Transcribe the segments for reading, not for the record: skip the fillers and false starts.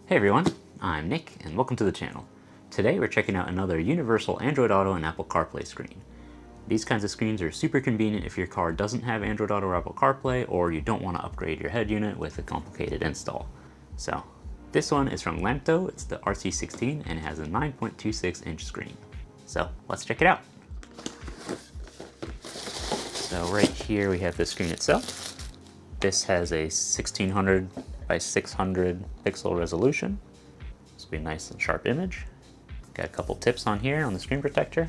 Hey everyone, I'm Nick and welcome to the channel. Today we're checking out another universal Android Auto and Apple CarPlay screen. These kinds of screens are super convenient if your car doesn't have Android Auto or Apple CarPlay, or you don't want to upgrade your head unit with a complicated install. So this one is from LAMTTO, it's the RC16 and it has a 9.26 inch screen. So let's check it out. So right here we have the screen itself. This has a 1600 by 600 pixel resolution. This will be a nice and sharp image. Got a couple tips on here on the screen protector.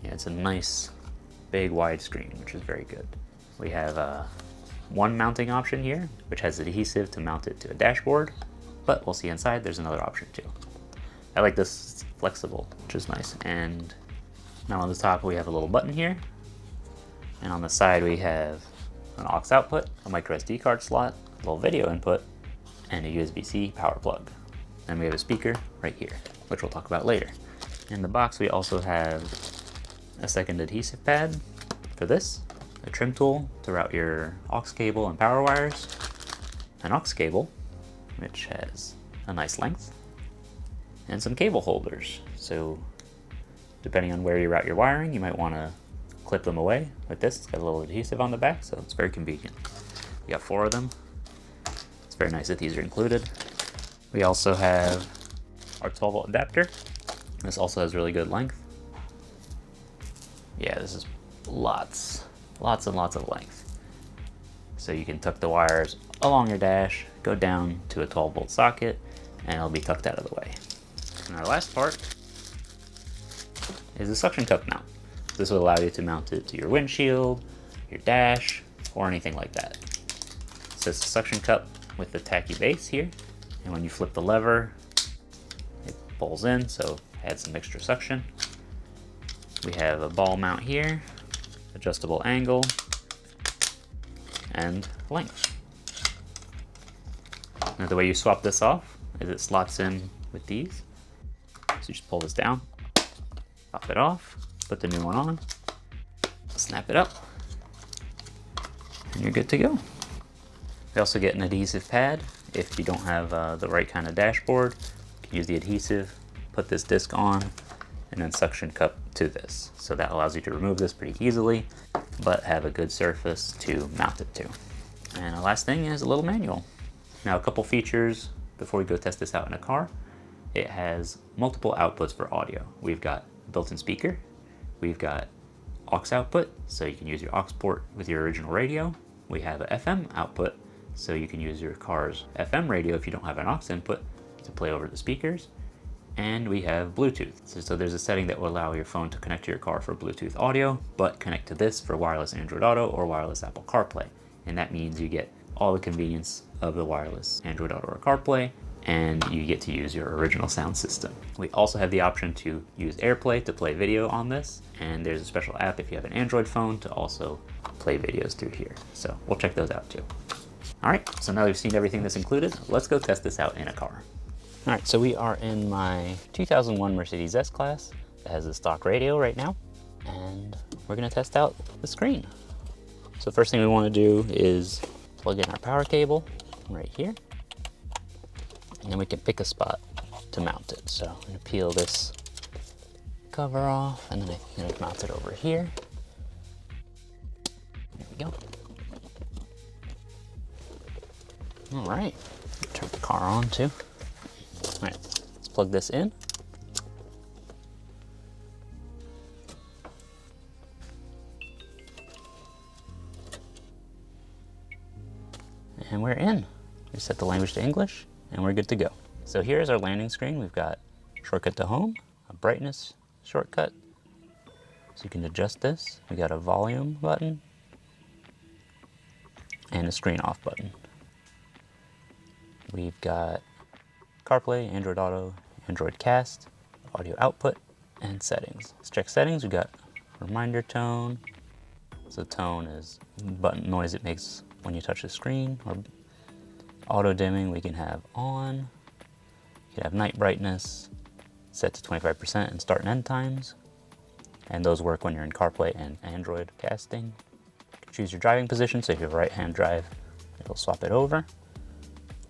Yeah, it's a nice big wide screen, which is very good. We have one mounting option here, which has adhesive to mount it to a dashboard, but we'll see inside there's another option too. I like this, it's flexible, which is nice. And now on the top we have a little button here, and on the side we have an aux output, a micro SD card slot, a little video input, and a USB-C power plug. Then we have a speaker right here, which we'll talk about later. In the box we also have a second adhesive pad for this, a trim tool to route your aux cable and power wires, an aux cable, which has a nice length, and some cable holders. So depending on where you route your wiring, you might want to clip them away like this. It's got a little adhesive on the back, so it's very convenient. We got 4 of them. It's very nice that these are included. We also have our 12-volt adapter. This also has really good length. Yeah, this is lots and lots of length. So you can tuck the wires along your dash, go down to a 12-volt socket, and it'll be tucked out of the way. And our last part is a suction cup mount. This will allow you to mount it to your windshield, your dash, or anything like that. So it's a suction cup with the tacky base here, and when you flip the lever, it pulls in, so adds some extra suction. We have a ball mount here, adjustable angle, and length. Now the way you swap this off is it slots in with these. So you just pull this down, pop it off, put the new one on, snap it up, and you're good to go. We also get an adhesive pad. If you don't have the right kind of dashboard, you can use the adhesive, put this disc on, and then suction cup to this. So that allows you to remove this pretty easily, but have a good surface to mount it to. And the last thing is a little manual. Now a couple features before we go test this out in a car. It has multiple outputs for audio. We've got a built-in speaker. We've got aux output, so you can use your aux port with your original radio. We have a FM output, so you can use your car's FM radio if you don't have an aux input to play over the speakers. And we have Bluetooth. So there's a setting that will allow your phone to connect to your car for Bluetooth audio, but connect to this for wireless Android Auto or wireless Apple CarPlay. And that means you get all the convenience of the wireless Android Auto or CarPlay, and you get to use your original sound system. We also have the option to use AirPlay to play video on this, and there's a special app if you have an Android phone to also play videos through here. So we'll check those out too. All right, so now we've seen everything that's included, let's go test this out in a car. All right, so we are in my 2001 Mercedes S-Class that has a stock radio right now, and we're gonna test out the screen. So first thing we wanna do is plug in our power cable right here. And then we can pick a spot to mount it. So I'm gonna peel this cover off, and then I'm gonna mount it over here. There we go. All right, turn the car on too. All right, let's plug this in. And we're in. We set the language to English, and we're good to go. So here's our landing screen. We've got shortcut to home, a brightness shortcut, so you can adjust this. We got a volume button and a screen off button. We've got CarPlay, Android Auto, Android Cast, audio output, and settings. Let's check settings. We've got reminder tone. So tone is button noise it makes when you touch the screen, or auto dimming we can have on. You can have night brightness set to 25% and start and end times. And those work when you're in CarPlay and Android casting. You can choose your driving position, so if you have a right-hand drive, it'll swap it over.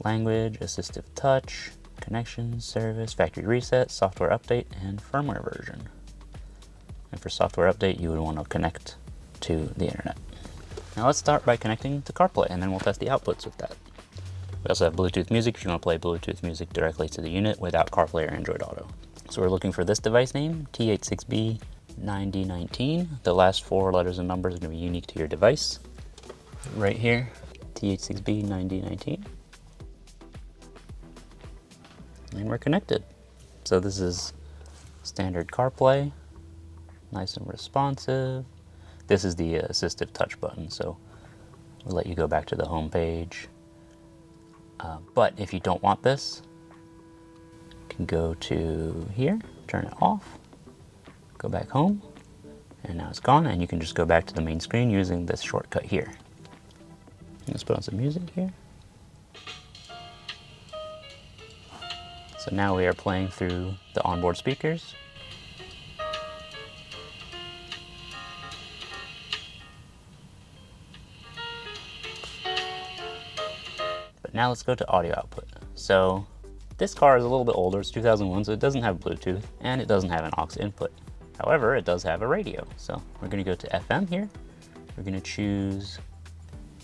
language, assistive touch, connection, service, factory reset, software update, and firmware version. And for software update, you would want to connect to the internet. Now let's start by connecting to CarPlay, and then we'll test the outputs with that. We also have Bluetooth music if you want to play Bluetooth music directly to the unit without CarPlay or Android Auto. So we're looking for this device name, T86B9019. The last 4 letters and numbers are going to be unique to your device. Right here, T86B9019. And we're connected. So this is standard CarPlay, nice and responsive. This is the assistive touch button, so we'll let you go back to the home page. But if you don't want this, you can go to here, turn it off, go back home, and now it's gone, and you can just go back to the main screen using this shortcut here. Let's put on some music here. So now we are playing through the onboard speakers. But now let's go to audio output. So this car is a little bit older, it's 2001, so it doesn't have Bluetooth and it doesn't have an aux input. However, it does have a radio. So we're gonna go to FM here. We're gonna choose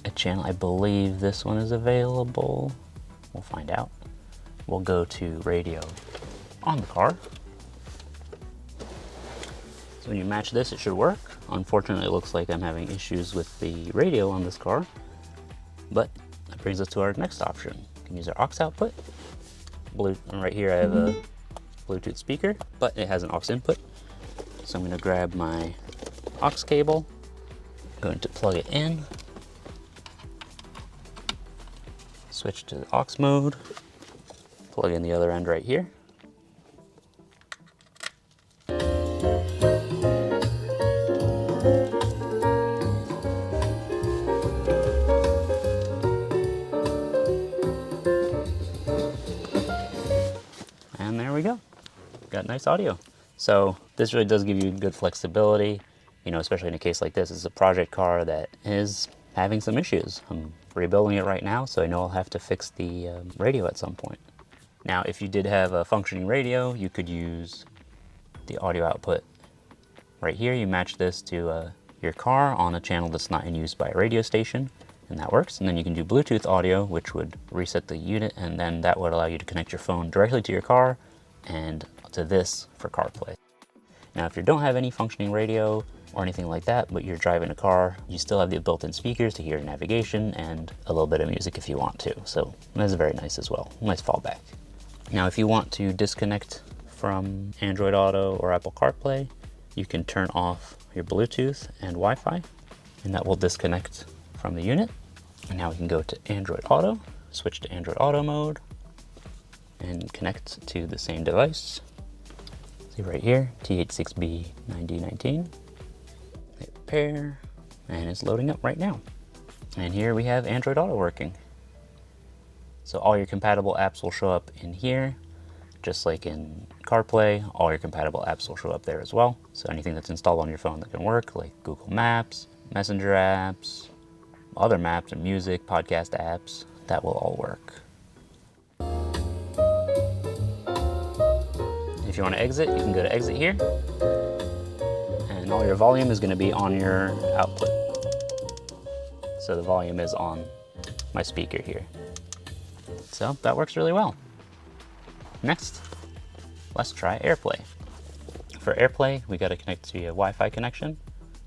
a channel. I believe this one is available. We'll find out. We'll go to radio on the car. So when you match this, it should work. Unfortunately, it looks like I'm having issues with the radio on this car, but that brings us to our next option. We can use our aux output. Right here I have a Bluetooth speaker, but it has an aux input. So I'm gonna grab my aux cable, going to plug it in, switch to the aux mode, plug in the other end right here. And there we go. Got nice audio. So this really does give you good flexibility, you know, especially in a case like this. It's a project car that is having some issues. I'm rebuilding it right now, so I know I'll have to fix the radio at some point. Now, if you did have a functioning radio, you could use the audio output right here. You match this to your car on a channel that's not in use by a radio station, and that works. And then you can do Bluetooth audio, which would reset the unit, and then that would allow you to connect your phone directly to your car and to this for CarPlay. Now, if you don't have any functioning radio or anything like that, but you're driving a car, you still have the built-in speakers to hear navigation and a little bit of music if you want to. So that's very nice as well. Nice fallback. Now, if you want to disconnect from Android Auto or Apple CarPlay, you can turn off your Bluetooth and Wi-Fi, and that will disconnect from the unit. And now we can go to Android Auto, switch to Android Auto mode, and connect to the same device. See right here, T86B9019. Hit pair, and it's loading up right now. And here we have Android Auto working. So all your compatible apps will show up in here, just like in CarPlay. All your compatible apps will show up there as well. So anything that's installed on your phone that can work, like Google Maps, Messenger apps, other maps and music, podcast apps, that will all work. If you want to exit, you can go to exit here, and all your volume is going to be on your output. So the volume is on my speaker here. So that works really well. Next, let's try AirPlay. For AirPlay, we got to connect to a Wi-Fi connection.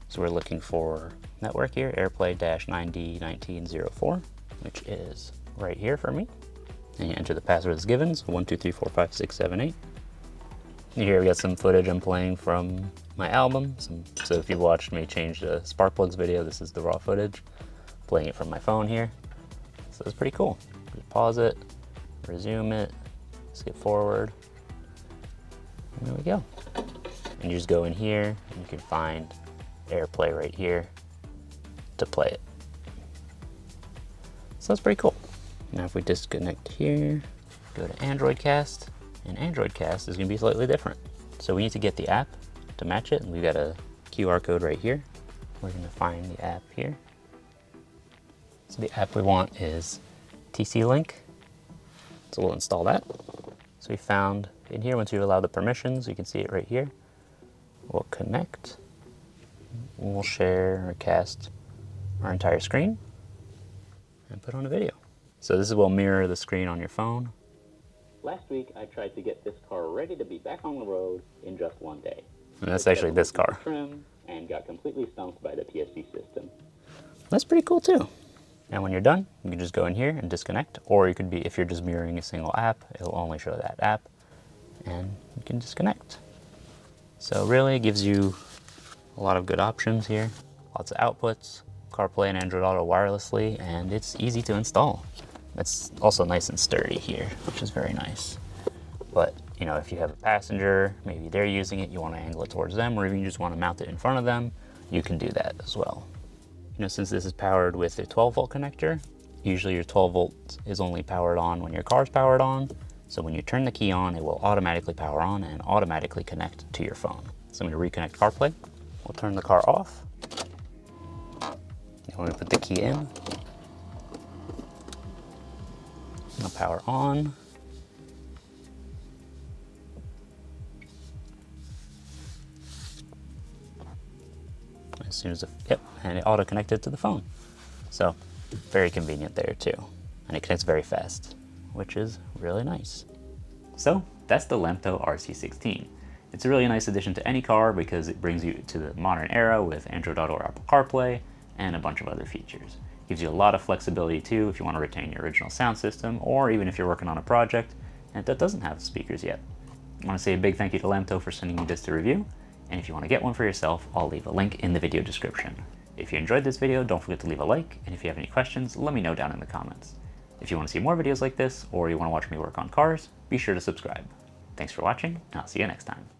So we're looking for network here, AirPlay-901904, which is right here for me. And you enter the password as given, so 123456778. Here we got some footage I'm playing from my album. So if you've watched me change the spark plugs video, this is the raw footage. Playing it from my phone here. So it's pretty cool. Just pause it, resume it, skip forward. And there we go. And you just go in here and you can find AirPlay right here to play it. So that's pretty cool. Now if we disconnect here, go to Android Cast, and Android Cast is gonna be slightly different. So we need to get the app to match it, and we've got a QR code right here. We're gonna find the app here. So the app we want is TC-Link, So we'll install that. So we found in here, once you allow the permissions, you can see it right here. We'll connect. We'll share or cast our entire screen and put on a video. So this will mirror the screen on your phone. Last week, I tried to get this car ready to be back on the road in just one day. And that's actually this car. Trim and got completely stumped by the PSD system. That's pretty cool too. And when you're done, you can just go in here and disconnect, or you could be, if you're just mirroring a single app, it'll only show that app, and you can disconnect. So really it gives you a lot of good options here. Lots of outputs, CarPlay and Android Auto wirelessly, and it's easy to install. It's also nice and sturdy here, which is very nice. But, you know, if you have a passenger, maybe they're using it, you want to angle it towards them, or even you just want to mount it in front of them, you can do that as well. You know, since this is powered with a 12-volt connector, usually your 12 volt is only powered on when your car's powered on. So when you turn the key on, it will automatically power on and automatically connect to your phone. So I'm going to reconnect CarPlay. We'll turn the car off. And we put the key in. I'll power on. As soon as and it auto connected to the phone. So very convenient there too. And it connects very fast, which is really nice. So that's the LAMTTO RC16. It's a really nice addition to any car because it brings you to the modern era with Android Auto or Apple CarPlay and a bunch of other features. Gives you a lot of flexibility too if you want to retain your original sound system, or even if you're working on a project and that doesn't have speakers yet. I want to say a big thank you to LAMTTO for sending me this to review. And if you want to get one for yourself, I'll leave a link in the video description. If you enjoyed this video, don't forget to leave a like, and if you have any questions, let me know down in the comments. If you want to see more videos like this, or you want to watch me work on cars, be sure to subscribe. Thanks for watching, and I'll see you next time.